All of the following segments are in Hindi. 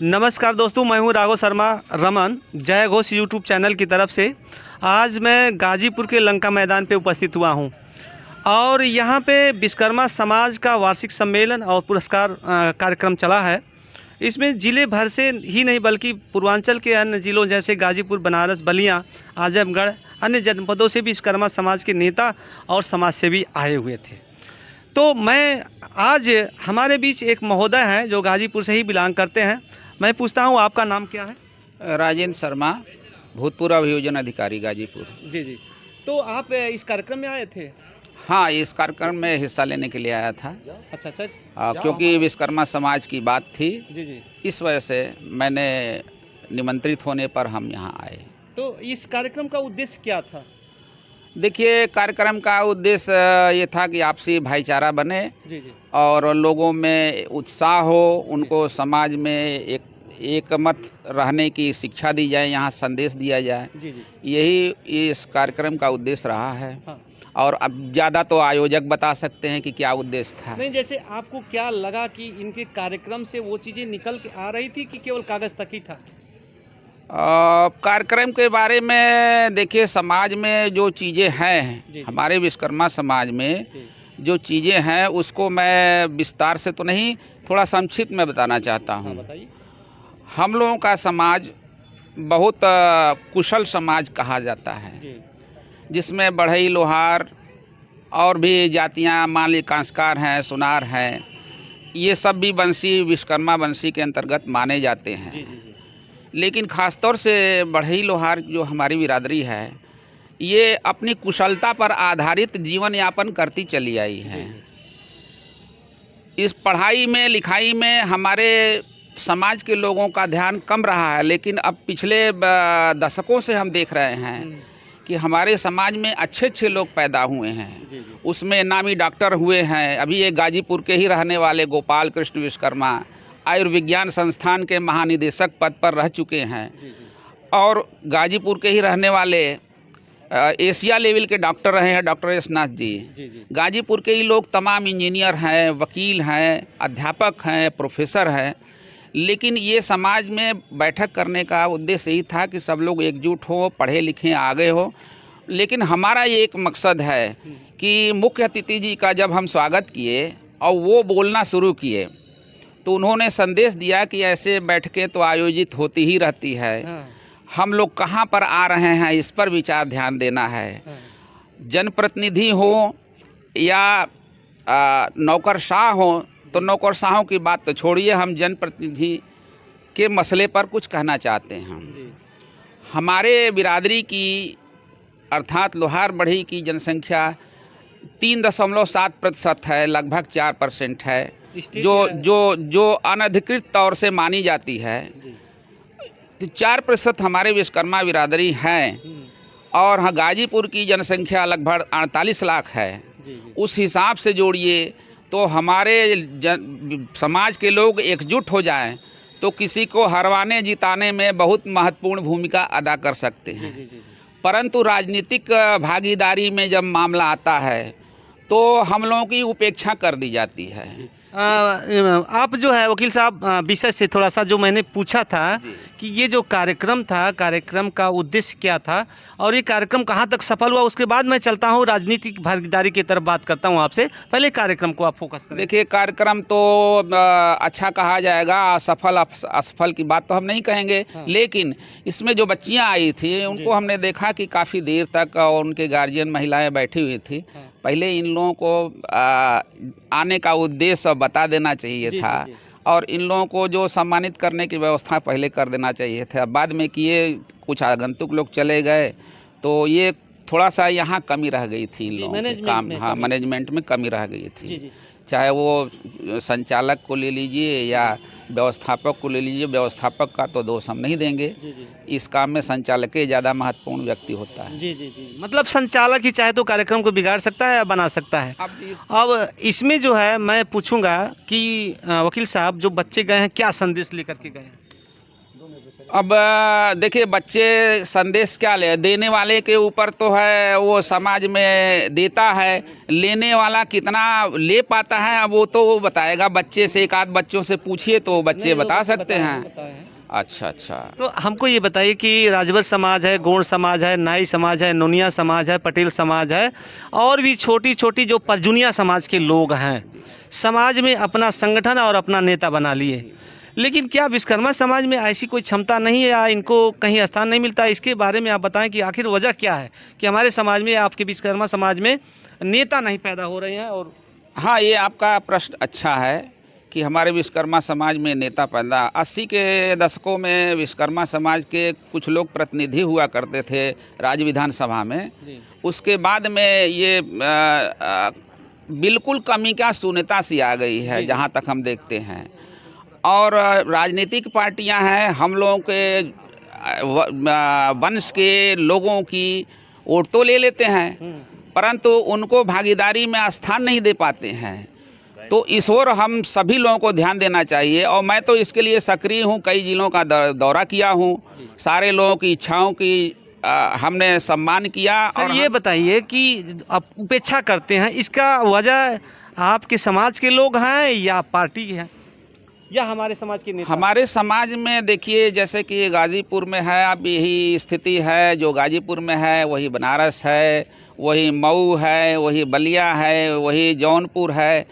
नमस्कार दोस्तों, मैं हूं राघव शर्मा रमन, जय घोष यूट्यूब चैनल की तरफ से। आज मैं गाजीपुर के लंका मैदान पे उपस्थित हुआ हूं और यहां पे विश्वकर्मा समाज का वार्षिक सम्मेलन और पुरस्कार कार्यक्रम चला है। इसमें ज़िले भर से ही नहीं बल्कि पूर्वांचल के अन्य ज़िलों जैसे गाजीपुर, बनारस, बलिया, आजमगढ़, अन्य जनपदों से भी विश्वकर्मा समाज के नेता और समाजसेवी आए हुए थे। तो मैं आज हमारे बीच एक महोदय हैं जो गाजीपुर से ही बिलोंग करते हैं। मैं पूछता हूँ, आपका नाम क्या है? राजेंद्र शर्मा, भूतपूर्व अभियोजन अधिकारी गाजीपुर। जी जी। तो आप इस कार्यक्रम में आए थे? हाँ, इस कार्यक्रम में हिस्सा लेने के लिए आया था। अच्छा अच्छा। क्योंकि विश्वकर्मा समाज की बात थी, जी जी। इस वजह से मैंने निमंत्रित होने पर हम यहाँ आए। तो इस कार्यक्रम का उद्देश्य क्या था? देखिए, कार्यक्रम का उद्देश्य ये था कि आपसी भाईचारा बने जी जी। और लोगों में उत्साह हो, उनको समाज में एक मत रहने की शिक्षा दी जाए, यहाँ संदेश दिया जाए। जी जी। यही इस कार्यक्रम का उद्देश्य रहा है। हाँ। और अब ज़्यादा तो आयोजक बता सकते हैं कि क्या उद्देश्य था। नहीं, जैसे आपको क्या लगा कि इनके कार्यक्रम से वो चीज़ें निकल के आ रही थी कि केवल कागज़ तक ही था? कार्यक्रम के बारे में देखिए, समाज में जो चीज़ें हैं, हमारे विश्वकर्मा समाज में जो चीज़ें हैं उसको मैं विस्तार से तो नहीं, थोड़ा संक्षिप्त में बताना चाहता हूँ। बताइए। हम लोगों का समाज बहुत कुशल समाज कहा जाता है, जिसमें बढ़ई, लोहार और भी जातियाँ, मान ली कांस्कार हैं, सुनार हैं, ये सब भी बंसी, विश्वकर्मा बंसी के अंतर्गत माने जाते हैं। लेकिन ख़ासतौर से बढ़ई लोहार जो हमारी बिरादरी है, ये अपनी कुशलता पर आधारित जीवन यापन करती चली आई है। इस पढ़ाई में, लिखाई में हमारे समाज के लोगों का ध्यान कम रहा है, लेकिन अब पिछले दशकों से हम देख रहे हैं कि हमारे समाज में अच्छे अच्छे लोग पैदा हुए हैं। उसमें नामी डॉक्टर हुए हैं। अभी ये गाजीपुर के ही रहने वाले गोपाल कृष्ण विश्वकर्मा आयुर्विज्ञान संस्थान के महानिदेशक पद पर रह चुके हैं। और गाजीपुर के ही रहने वाले एशिया लेवल के डॉक्टर रहे हैं डॉक्टर यशनाथ जी। गाजीपुर के ही लोग तमाम इंजीनियर हैं, वकील हैं, अध्यापक हैं, प्रोफेसर हैं। लेकिन ये समाज में बैठक करने का उद्देश्य यही था कि सब लोग एकजुट हो, पढ़े लिखे, आगे हो। लेकिन हमारा ये एक मकसद है कि मुख्य अतिथि जी का जब हम स्वागत किए और वो बोलना शुरू किए, तो उन्होंने संदेश दिया कि ऐसे बैठकें तो आयोजित होती ही रहती है, हम लोग कहाँ पर आ रहे हैं इस पर विचार ध्यान देना है। जनप्रतिनिधि हो या नौकरशाह हो, तो नौकरशाहों की बात तो छोड़िए, हम जनप्रतिनिधि के मसले पर कुछ कहना चाहते हैं। हमारे बिरादरी की अर्थात लोहार बढ़ई की जनसंख्या 3.7% है, लगभग 4% है, जो अनधिकृत तौर से मानी जाती है। 4% हमारे विश्वकर्मा बिरादरी हैं और हाँ, गाजीपुर की जनसंख्या लगभग 48 लाख है। उस हिसाब से जोड़िए तो हमारे समाज के लोग एकजुट हो जाएं तो किसी को हरवाने जिताने में बहुत महत्वपूर्ण भूमिका अदा कर सकते हैं। परंतु राजनीतिक भागीदारी में जब मामला आता है तो हम लोगों की उपेक्षा कर दी जाती है। आप जो है वकील साहब, विषय से थोड़ा सा जो मैंने पूछा था कि ये जो कार्यक्रम था, कार्यक्रम का उद्देश्य क्या था और ये कार्यक्रम कहाँ तक सफल हुआ, उसके बाद मैं चलता हूँ राजनीतिक भागीदारी की तरफ बात करता हूँ आपसे। पहले कार्यक्रम को आप फोकस करें। देखिए, कार्यक्रम तो अच्छा कहा जाएगा, असफल की बात तो हम नहीं कहेंगे। लेकिन इसमें जो बच्चियाँ आई थी उनको हमने देखा कि काफ़ी देर तक उनके गार्जियन महिलाएँ बैठी हुई थी। पहले इन लोगों को आने का उद्देश्य बता देना चाहिए था और इन लोगों को जो सम्मानित करने की व्यवस्था पहले कर देना चाहिए था। बाद में किए, कुछ आगंतुक लोग चले गए, तो ये थोड़ा सा यहाँ कमी रह गई थी इन लोगों के काम। हाँ, मैनेजमेंट में कमी रह गई थी। चाहे वो संचालक को ले लीजिए या व्यवस्थापक को ले लीजिए, व्यवस्थापक का तो दोष हम नहीं देंगे। इस काम में संचालक ही ज़्यादा महत्वपूर्ण व्यक्ति होता है। मतलब संचालक ही चाहे तो कार्यक्रम को बिगाड़ सकता है या बना सकता है। अब इसमें जो है मैं पूछूंगा कि वकील साहब, जो बच्चे गए हैं क्या संदेश लेकर के गए हैं? अब देखिए, बच्चे संदेश क्या ले, देने वाले के ऊपर तो है, वो समाज में देता है, लेने वाला कितना ले पाता है अब वो तो वो बताएगा। बच्चे से, एक आध बच्चों से पूछिए तो बच्चे बता सकते हैं। अच्छा अच्छा। तो हमको ये बताइए कि राजभर समाज है, गौड़ समाज है, नाई समाज है, नोनिया समाज है, पटेल समाज है, और भी छोटी छोटी जो परजुनिया समाज के लोग हैं, समाज में अपना संगठन और अपना नेता बना लिए, लेकिन क्या विश्वकर्मा समाज में ऐसी कोई क्षमता नहीं है या इनको कहीं स्थान नहीं मिलता? इसके बारे में आप बताएं कि आखिर वजह क्या है कि हमारे समाज में, आपके विश्वकर्मा समाज में नेता नहीं पैदा हो रहे हैं? और हाँ, ये आपका प्रश्न अच्छा है कि हमारे विश्वकर्मा समाज में नेता पैदा। 80 के दशकों में विश्वकर्मा समाज के कुछ लोग प्रतिनिधि हुआ करते थे राज्य विधानसभा में। उसके बाद में ये बिल्कुल कमी क्या शून्यता सी आ गई है, जहाँ तक हम देखते हैं। और राजनीतिक पार्टियां हैं, हम लोगों के वंश के लोगों की वोट तो ले लेते हैं, परंतु उनको भागीदारी में स्थान नहीं दे पाते हैं। तो इस ओर हम सभी लोगों को ध्यान देना चाहिए, और मैं तो इसके लिए सक्रिय हूँ। कई जिलों का दौरा किया हूँ, सारे लोगों की इच्छाओं की हमने सम्मान किया। और ये बताइए कि आप उपेक्षा करते हैं, इसका वजह आपके समाज के लोग हैं या पार्टी है या हमारे समाज के नेता? हमारे समाज में देखिए, जैसे कि गाजीपुर में है, अब यही स्थिति है। जो गाजीपुर में है वही बनारस है, वही मऊ है, वही बलिया है, वही जौनपुर है।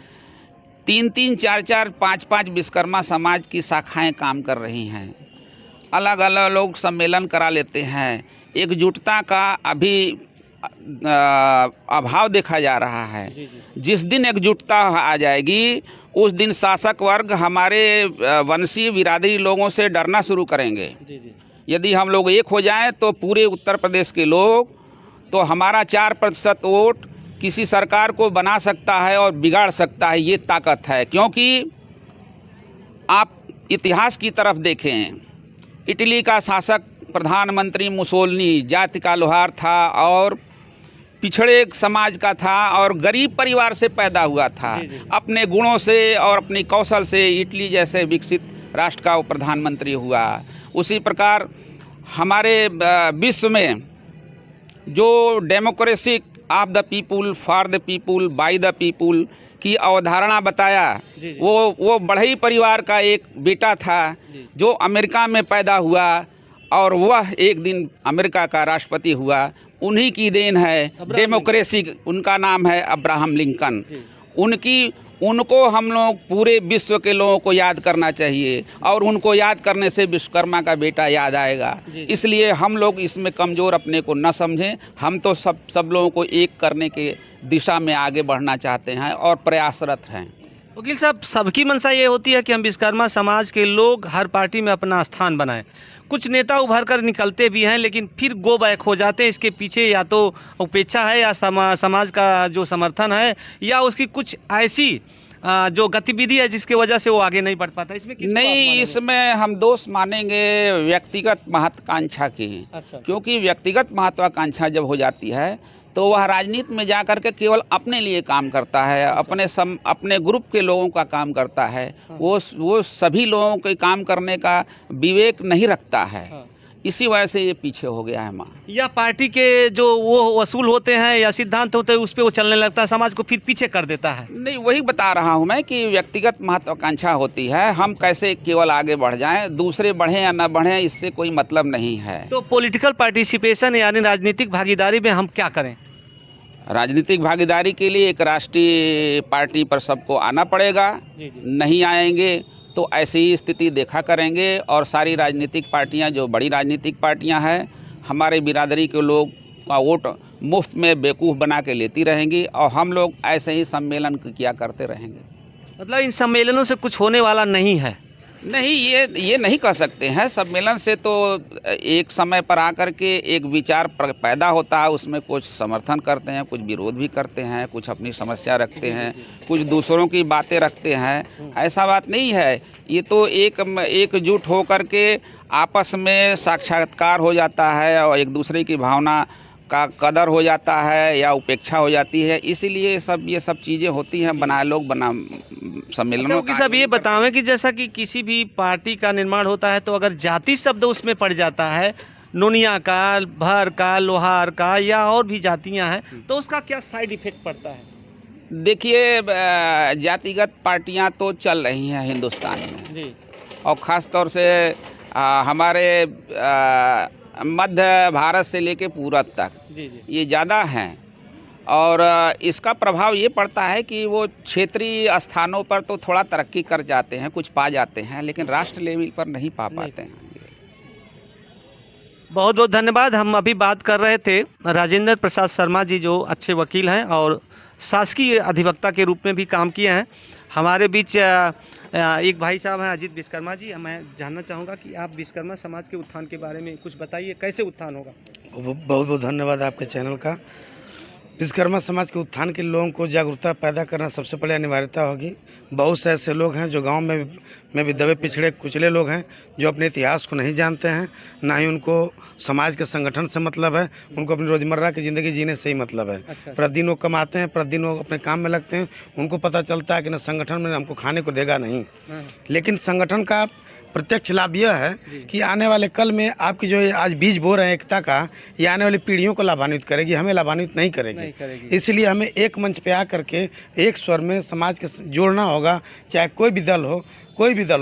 3-3, 4-4, 5-5 विश्वकर्मा समाज की शाखाएं काम कर रही हैं। अलग अलग लोग सम्मेलन करा लेते हैं। एकजुटता का अभी अभाव देखा जा रहा है। जिस दिन एकजुटता आ जाएगी उस दिन शासक वर्ग हमारे वंशीय बिरादरी लोगों से डरना शुरू करेंगे। यदि हम लोग एक हो जाएं तो पूरे उत्तर प्रदेश के लोग, तो हमारा 4% वोट किसी सरकार को बना सकता है और बिगाड़ सकता है, ये ताकत है। क्योंकि आप इतिहास की तरफ देखें, इटली का शासक प्रधानमंत्री मुसोलिनी जाति का लोहार था और पिछड़े समाज का था और गरीब परिवार से पैदा हुआ था। अपने गुणों से और अपनी कौशल से इटली जैसे विकसित राष्ट्र का वो प्रधानमंत्री हुआ। उसी प्रकार हमारे विश्व में जो democracy of the people, for the people, by the people की अवधारणा बताया, वो बढ़ई परिवार का एक बेटा था जो अमेरिका में पैदा हुआ और वह एक दिन अमेरिका का राष्ट्रपति हुआ। उन्हीं की देन है डेमोक्रेसी। उनका नाम है अब्राहम लिंकन। उनको हम लोग पूरे विश्व के लोगों को याद करना चाहिए, और उनको याद करने से विश्वकर्मा का बेटा याद आएगा। इसलिए हम लोग इसमें कमज़ोर अपने को न समझें। हम तो सब लोगों को एक करने के दिशा में आगे बढ़ना चाहते हैं और प्रयासरत हैं। वकील साहब, सबकी मंशा ये होती है कि हम विश्वकर्मा समाज के लोग हर पार्टी में अपना स्थान बनाएं। कुछ नेता उभर कर निकलते भी हैं लेकिन फिर गो बैक हो जाते हैं। इसके पीछे या तो उपेक्षा है या समाज का जो समर्थन है या उसकी कुछ ऐसी जो गतिविधि है जिसकी वजह से वो आगे नहीं बढ़ पाता। इसमें नहीं, इसमें हम दोष मानेंगे व्यक्तिगत महत्वाकांक्षा की। अच्छा। क्योंकि व्यक्तिगत महत्वाकांक्षा जब हो जाती है तो वह राजनीति में जा कर के केवल अपने लिए काम करता है, अपने ग्रुप के लोगों का काम करता है। वो सभी लोगों के काम करने का विवेक नहीं रखता है। इसी वजह से ये पीछे हो गया है। या पार्टी के जो वो वसूल होते हैं या सिद्धांत होते हैं उस पर वो चलने लगता है, समाज को फिर पीछे कर देता है। नहीं, वही बता रहा हूँ मैं कि व्यक्तिगत महत्वाकांक्षा होती है। हम कैसे केवल आगे बढ़ जाएं, दूसरे बढ़ें या न बढ़ें, इससे कोई मतलब नहीं है। तो पॉलिटिकल पार्टिसिपेशन यानी राजनीतिक भागीदारी में हम क्या करें? राजनीतिक भागीदारी के लिए एक राष्ट्रीय पार्टी पर सबको आना पड़ेगा। नहीं आएंगे तो ऐसी ही स्थिति देखा करेंगे, और सारी राजनीतिक पार्टियां, जो बड़ी राजनीतिक पार्टियां हैं, हमारे बिरादरी के लोग का वोट मुफ्त में बेवकूफ़ बना के लेती रहेंगी, और हम लोग ऐसे ही सम्मेलन किया करते रहेंगे। मतलब इन सम्मेलनों से कुछ होने वाला नहीं है? नहीं, ये नहीं कह सकते हैं। सम्मेलन से तो एक समय पर आकर के एक विचार पैदा होता है, उसमें कुछ समर्थन करते हैं, कुछ विरोध भी करते हैं, कुछ अपनी समस्या रखते हैं, कुछ दूसरों की बातें रखते हैं। ऐसा बात नहीं है। ये तो एकजुट होकर के आपस में साक्षात्कार हो जाता है और एक दूसरे की भावना का कदर हो जाता है या उपेक्षा हो जाती है, इसीलिए ये सब चीज़ें होती हैं। लोग सम्मेलनों अच्छा, सब ये बतावें कि जैसा कि किसी भी पार्टी का निर्माण होता है तो अगर जाति शब्द उसमें पड़ जाता है, नोनिया का, भर का, लोहार का या और भी जातियां हैं, तो उसका क्या साइड इफेक्ट पड़ता है? देखिए, जातिगत पार्टियां तो चल रही हैं हिंदुस्तान में जी। और ख़ास तौर से हमारे मध्य भारत से लेके पूरब तक जी जी। ये ज़्यादा हैं और इसका प्रभाव ये पड़ता है कि वो क्षेत्रीय स्थानों पर तो थोड़ा तरक्की कर जाते हैं, कुछ पा जाते हैं, लेकिन राष्ट्र लेवल पर नहीं पा पाते हैं। बहुत बहुत धन्यवाद। हम अभी बात कर रहे थे राजेंद्र प्रसाद शर्मा जी, जो अच्छे वकील हैं और शासकीय अधिवक्ता के रूप में भी काम किए हैं। हमारे बीच एक भाई साहब हैं अजीत विश्वकर्मा जी। मैं जानना चाहूँगा कि आप विश्वकर्मा समाज के उत्थान के बारे में कुछ बताइए, कैसे उत्थान होगा? बहुत बहुत धन्यवाद आपके चैनल का। विश्वकर्मा समाज के उत्थान के लोगों को जागरूकता पैदा करना सबसे पहले अनिवार्यता होगी। बहुत से ऐसे लोग हैं जो गांव में भी दबे पिछड़े कुचले लोग हैं, जो अपने इतिहास को नहीं जानते हैं, ना ही उनको समाज के संगठन से मतलब है, उनको अपनी रोज़मर्रा की ज़िंदगी जीने से ही मतलब है। प्रतिदिन वो कमाते हैं, प्रतिदिन वो अपने काम में लगते हैं, उनको पता चलता है कि न संगठन में हमको खाने को देगा नहीं, लेकिन संगठन का प्रत्यक्ष लाभ यह है कि आने वाले कल में आपकी जो आज बीज बो रहे हैं एकता का, ये आने वाली पीढ़ियों को लाभान्वित करेगी, हमें लाभान्वित नहीं करेगी। इसलिए हमें एक मंच पे आकर के एक स्वर में समाज के जोड़ना होगा। चाहे कोई भी दल हो,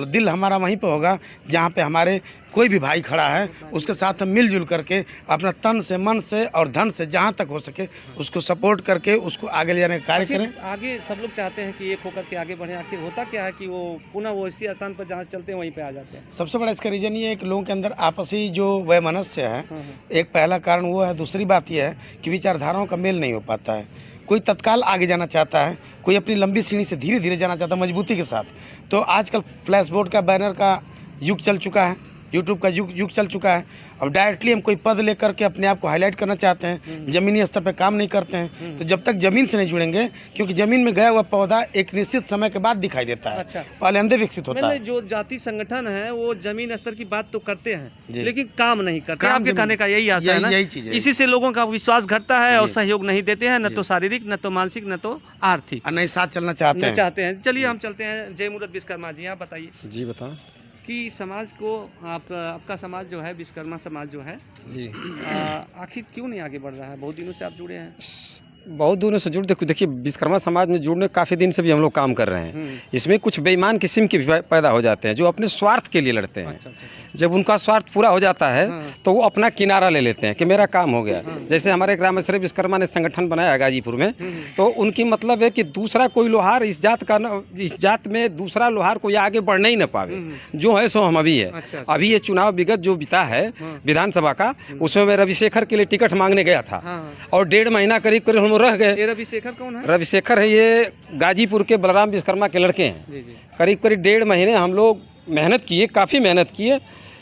दिल हमारा वहीं पे होगा जहाँ पे हमारे कोई भी भाई खड़ा है, उसके साथ हम मिलजुल करके अपना तन से, मन से और धन से जहाँ तक हो सके उसको सपोर्ट करके उसको आगे ले जाने का कार्य करें। आगे सब लोग चाहते हैं कि एक होकर के आगे बढ़ें, आखिर होता क्या है कि वो पुनः वो इसी स्थान पर जहाँ चलते हैं वहीं पे आ जाते हैं? सबसे बड़ा इसका रीज़न ये है कि लोगों के अंदर आपसी जो वैमनस्य है, एक पहला कारण वो है। दूसरी बात यह है कि विचारधाराओं का मेल नहीं हो पाता है। कोई तत्काल आगे जाना चाहता है, कोई अपनी लंबी सीढ़ी से धीरे धीरे जाना चाहता है मजबूती के साथ। तो आजकल फ्लैशबोर्ड का, बैनर का युग चल चुका है, यूट्यूब का युग चल चुका है। अब डायरेक्टली हम कोई पद लेकर के अपने आप को हाईलाइट करना चाहते हैं, ज़मीनी स्तर पर काम नहीं करते हैं। तो जब तक ज़मीन से नहीं जुड़ेंगे, क्योंकि ज़मीन में गया हुआ पौधा एक निश्चित समय के बाद दिखाई देता है। अच्छा। पहले अंदर विकसित होता है। जो जाति संगठन है वो जमीन स्तर की बात तो करते हैं, लेकिन काम नहीं करते। आपके कहने का यही आशा है ना? यही चीज़ है। इसी से लोगों का विश्वास घटता है और सहयोग नहीं देते हैं, न तो शारीरिक, न तो मानसिक, न तो आर्थिक, नहीं साथ चलना चाहते हैं। चलिए हम चलते हैं। जय मुहूर्त विश्वकर्मा जी, आप बताइए। जी बताओ कि समाज को आपका समाज जो है, विश्वकर्मा समाज जो है, आखिर क्यों नहीं आगे बढ़ रहा है? बहुत दिनों से आप जुड़े हैं। बहुत दिनों से देखिए विश्वकर्मा समाज में जुड़ने काफ़ी दिन से भी हम लोग काम कर रहे हैं। इसमें कुछ बेईमान किस्म के पैदा हो जाते हैं जो अपने स्वार्थ के लिए लड़ते हैं। अच्छा। जब उनका स्वार्थ पूरा हो जाता है तो वो अपना किनारा ले लेते हैं कि मेरा काम हो गया। जैसे हमारे रामेश्वरी विश्वकर्मा ने संगठन बनाया गाजीपुर में, तो उनकी मतलब है कि दूसरा कोई लोहार इस जात में दूसरा लोहार कोई आगे बढ़ नहीं न पावे, जो है सो हम अभी है। अच्छा। अभी ये चुनाव विगत जो बीता है विधानसभा का, उसमें मैं रविशेखर के लिए टिकट मांगने गया था और 1.5 महीना करीब हम रह गए। ये रविशेखर कौन है? रविशेखर है, ये गाजीपुर के बलराम विश्वकर्मा के लड़के हैं। करीब 1.5 महीने हम लोग मेहनत किए, काफ़ी मेहनत किए,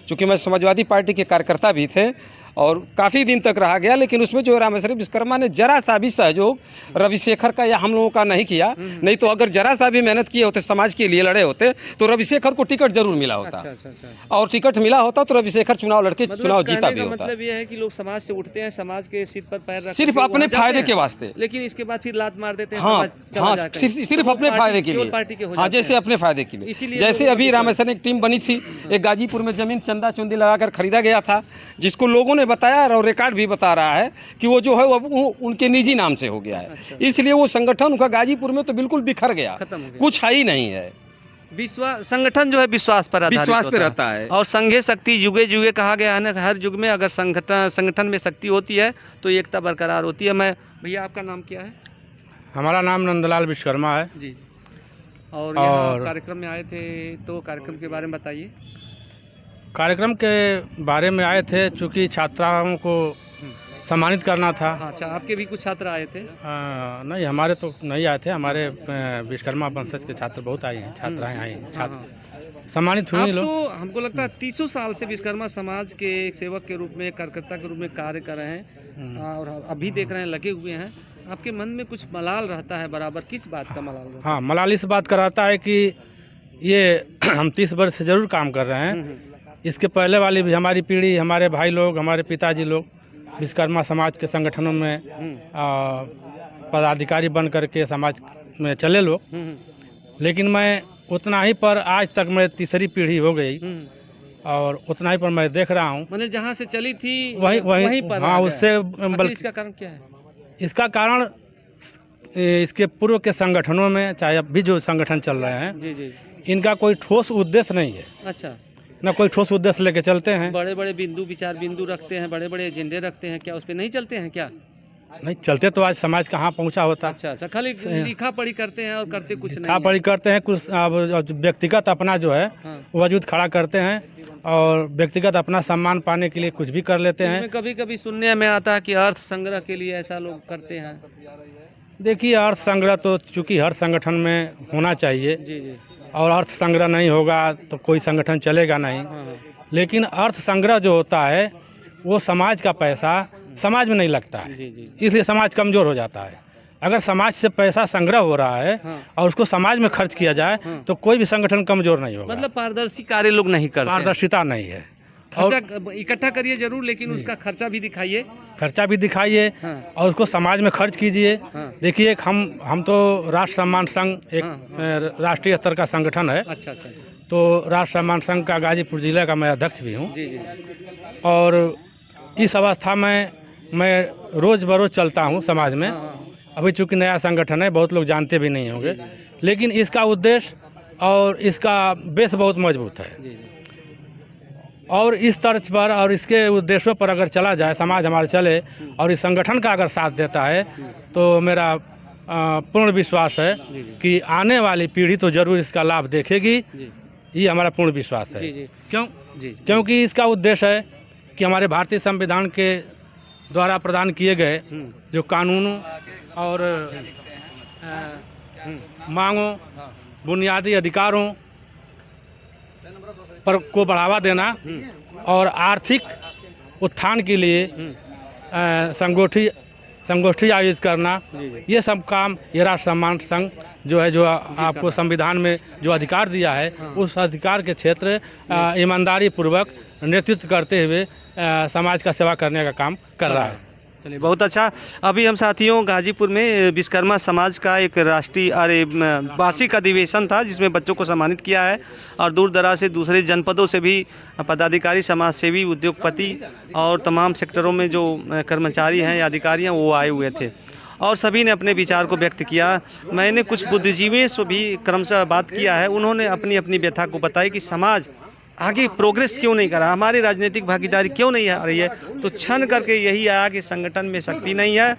चूँकि मैं समाजवादी पार्टी के कार्यकर्ता भी थे और काफ़ी दिन तक रहा गया। लेकिन उसमें जो रामेश्वरी विश्वकर्मा ने जरा सा भी सहयोग रविशेखर का या हम लोगों का नहीं किया। नहीं तो अगर जरा सा भी मेहनत किए होते, समाज के लिए लड़े होते, तो रविशेखर को टिकट जरूर मिला होता। अच्छा। और टिकट मिला होता तो रविशेखर चुनाव लड़के चुनाव जीता भी होता। मतलब ये है कि लोग समाज से उठते हैं, समाज के सिर पर पैर रखते हैं सिर्फ अपने फायदे के वास्ते, लेकिन इसके बाद फिर लात मार देते हैं। हाँ, सिर्फ अपने फायदे के लिए, पार्टी के, हाँ, जैसे अपने फायदे के लिए। जैसे अभी रामेश्वर एक टीम बनी थी, एक गाजीपुर में जमीन चंदा चुंदी लगाकर खरीदा गया था, जिसको लोगों ने बताया और रिकॉर्ड भी बता रहा है कि वो जो है वो उनके निजी नाम से हो गया है। अच्छा। इसलिए वो संगठन उनका गाजीपुर में तो बिल्कुल बिखर गया, खत्म हो गया, कुछ है ही नहीं है। संगठन जो है विश्वास पर रहता है और संघे शक्ति युगे युगे कहा गया है ना। हर युग में अगर संगठन में शक्ति होती है तो एकता बरकरार होती है। मैं भैया, आपका नाम क्या है? हमारा नाम नंदलाल विश्वकर्मा है जी। और यहाँ कार्यक्रम में आए थे, तो कार्यक्रम के बारे में बताइए। कार्यक्रम के बारे में आए थे चूँकि छात्राओं को सम्मानित करना था। अच्छा, आपके भी कुछ छात्र आए थे? नहीं, हमारे तो नहीं आए थे, हमारे विश्वकर्मा वंशज के छात्र बहुत आए हैं, छात्राएं आई हैं, छात्र सम्मानित हुए लोग। तो हमको लगता है 300 साल से विश्वकर्मा समाज के एक सेवक के रूप में, कार्यकर्ता के रूप में कार्य कर रहे हैं और अभी देख रहे हैं लगे हुए हैं। आपके मन में कुछ मलाल रहता है बराबर, किस बात का मलाल रहता है? हाँ, मलाल इस बात का रहता है कि ये हम 30 वर्ष से ज़रूर काम कर रहे हैं। इसके पहले वाली भी हमारी पीढ़ी, हमारे भाई लोग, हमारे पिताजी लोग विश्वकर्मा समाज के संगठनों में पदाधिकारी बन करके समाज में चले लोग, लेकिन मैं उतना ही पर आज तक मैं तीसरी पीढ़ी हो गई और उतना ही पर मैं देख रहा हूँ। मैंने जहाँ से चली थी वहीं पर हाँ, उससे बल्कि इसका कारण क्या है? इसका कारण इसके पूर्व के संगठनों में, चाहे अब भी जो संगठन चल रहे हैं, जी जी। इनका कोई ठोस उद्देश्य नहीं है। अच्छा, न कोई ठोस उद्देश्य लेके चलते हैं। बड़े बड़े बिंदु, विचार बिंदु रखते हैं, बड़े बड़े एजेंडे रखते हैं, क्या उस पर नहीं चलते हैं क्या? नहीं चलते तो आज समाज कहाँ पहुँचा होता। अच्छा अच्छा, खाली लिखा पढ़ी करते हैं और करते कुछ नहीं लिखा है। पढ़ी करते हैं, कुछ व्यक्तिगत अपना जो है हाँ। वजूद खड़ा करते हैं और व्यक्तिगत अपना सम्मान पाने के लिए कुछ भी कर लेते हैं। कभी कभी सुनने में आता है कि अर्थ संग्रह के लिए ऐसा लोग करते हैं। देखिए, अर्थ संग्रह तो चूँकि हर संगठन में होना चाहिए जी जी। और अर्थ संग्रह नहीं होगा तो कोई संगठन चलेगा नहीं। लेकिन अर्थ संग्रह जो होता है वो समाज का पैसा समाज में नहीं लगता है, इसलिए समाज कमज़ोर हो जाता है। अगर समाज से पैसा संग्रह हो रहा है और उसको समाज में खर्च किया जाए तो कोई भी संगठन कमज़ोर नहीं होगा। मतलब पारदर्शी कार्य लोग नहीं करते, पारदर्शिता नहीं है। और इकट्ठा करिए जरूर, लेकिन उसका खर्चा भी दिखाइए। खर्चा भी दिखाइए और उसको समाज में खर्च कीजिए। देखिए, हम तो राष्ट्र सम्मान संघ एक राष्ट्रीय स्तर का संगठन है। अच्छा अच्छा। तो राष्ट्र सम्मान संघ का गाजीपुर जिले का मैं अध्यक्ष भी हूँ। जी जी। और इस अवस्था में मैं रोज़ बरोज़ चलता हूँ समाज में। अभी चूँकि नया संगठन है, बहुत लोग जानते भी नहीं होंगे, लेकिन इसका उद्देश्य और इसका बेस बहुत मजबूत है। और इस तर्ज पर और इसके उद्देश्यों पर अगर चला जाए, समाज हमारे चले और इस संगठन का अगर साथ देता है तो मेरा पूर्ण विश्वास है कि आने वाली पीढ़ी तो ज़रूर इसका लाभ देखेगी। ये हमारा पूर्ण विश्वास है। क्योंकि इसका उद्देश्य है कि हमारे भारतीय संविधान के द्वारा प्रदान किए गए जो कानूनों और मांगों, बुनियादी अधिकारों पर को बढ़ावा देना और आर्थिक उत्थान के लिए संगोष्ठी आयोजित करना, ये सब काम ये राष्ट्र सम्मान संघ जो है, जो आपको संविधान में जो अधिकार दिया है, उस अधिकार के क्षेत्र ईमानदारी पूर्वक नेतृत्व करते हुए समाज का सेवा करने का काम कर रहा है। चलिए, बहुत अच्छा। अभी हम साथियों गाजीपुर में विश्वकर्मा समाज का एक राष्ट्रीय वार्षिक अधिवेशन था जिसमें बच्चों को सम्मानित किया है और दूर दराज से दूसरे जनपदों से भी पदाधिकारी, समाज सेवी, उद्योगपति और तमाम सेक्टरों में जो कर्मचारी हैं या अधिकारी हैं वो आए हुए थे और सभी ने अपने विचार को व्यक्त किया। मैंने कुछ बुद्धिजीवियों से भी क्रमशः बात किया है, उन्होंने अपनी अपनी व्यथा को बताई कि समाज आगे प्रोग्रेस क्यों नहीं करा, हमारी राजनीतिक भागीदारी क्यों नहीं आ रही है। तो क्षण करके यही आया कि संगठन में शक्ति नहीं है,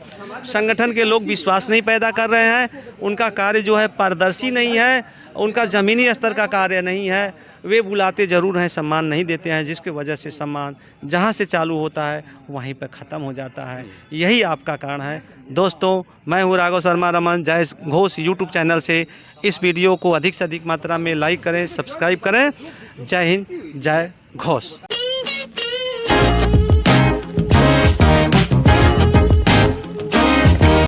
संगठन के लोग विश्वास नहीं पैदा कर रहे हैं, उनका कार्य जो है पारदर्शी नहीं है, उनका ज़मीनी स्तर का कार्य नहीं है, वे बुलाते ज़रूर हैं, सम्मान नहीं देते हैं, जिसकी वजह से सम्मान जहां से चालू होता है वहीं पर ख़त्म हो जाता है। यही आपका कारण है। दोस्तों, मैं हूं राघव शर्मा रमन। जय घोष यूट्यूब चैनल से इस वीडियो को अधिक से अधिक मात्रा में लाइक करें, सब्सक्राइब करें। जय हिंद, जय घोष।